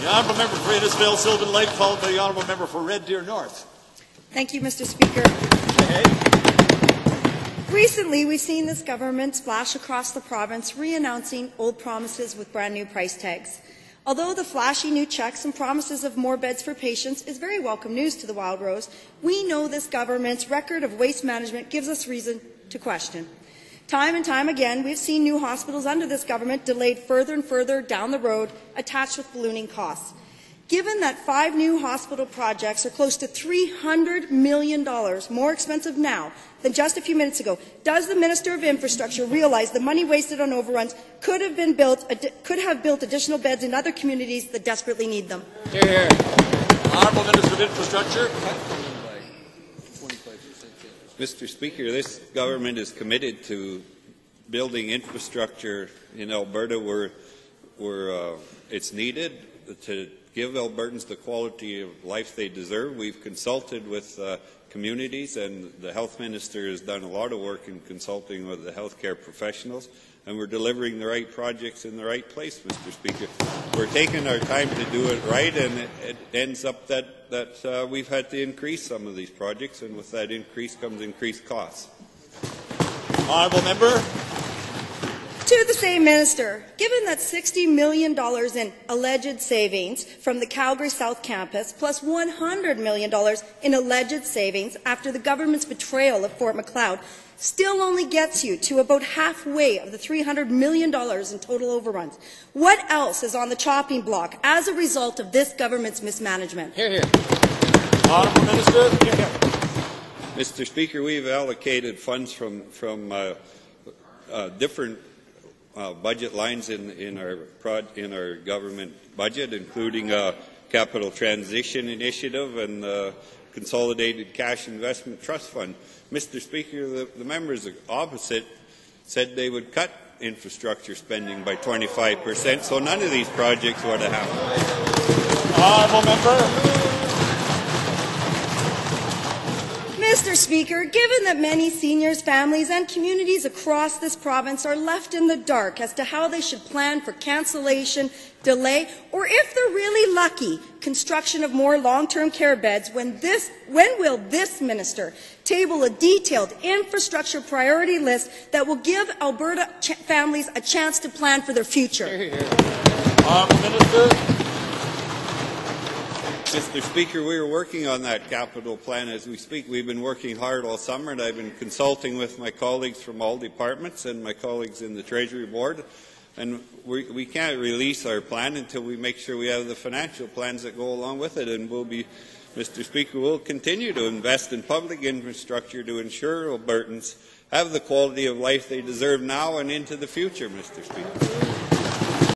The honourable member for Innisfail, Sylvan Lake, followed by the honourable member for Red Deer North. Thank you, Mr. Speaker. Recently, we've seen this government splash across the province re-announcing old promises with brand new price tags. Although the flashy new checks and promises of more beds for patients is very welcome news to the Wild Rose, we know this government's record of waste management gives us reason to question. Time and time again, we've seen new hospitals under this government delayed further and further down the road, attached with ballooning costs. Given that 5 new hospital projects are close to $300 million more expensive now than just a few minutes ago, does the Minister of Infrastructure realize the money wasted on overruns could have built additional beds in other communities that desperately need them? Hear, hear. Honourable Minister of Infrastructure. Mr. Speaker, this government is committed to building infrastructure in Alberta where it's needed to give Albertans the quality of life they deserve. We've consulted with communities, and the Health Minister has done a lot of work in consulting with the healthcare professionals, and we're delivering the right projects in the right place, Mr. Speaker. We're taking our time to do it right, and it ends up that we've had to increase some of these projects, and with that increase comes increased costs. Honourable member. To the same minister, given that $60 million in alleged savings from the Calgary South Campus plus $100 million in alleged savings after the government's betrayal of Fort Macleod still only gets you to about halfway of the $300 million in total overruns, what else is on the chopping block as a result of this government's mismanagement? Hear, hear. Honourable Minister. Hear, hear. Mr. Speaker, we've allocated funds from different budget lines in our government budget, including Capital Transition Initiative and Consolidated Cash Investment Trust Fund. Mr. Speaker, the members opposite said they would cut infrastructure spending by 25%, so none of these projects would have happened. Honourable member. Mr. Speaker, given that many seniors, families and communities across this province are left in the dark as to how they should plan for cancellation, delay, or if they're really lucky, construction of more long-term care beds, when will this minister table a detailed infrastructure priority list that will give Alberta families a chance to plan for their future? Honourable Minister. Mr. Speaker, we are working on that capital plan as we speak. We've been working hard all summer, and I've been consulting with my colleagues from all departments and my colleagues in the Treasury Board. And we can't release our plan until we make sure we have the financial plans that go along with it. And Mr. Speaker, we'll continue to invest in public infrastructure to ensure Albertans have the quality of life they deserve now and into the future, Mr. Speaker.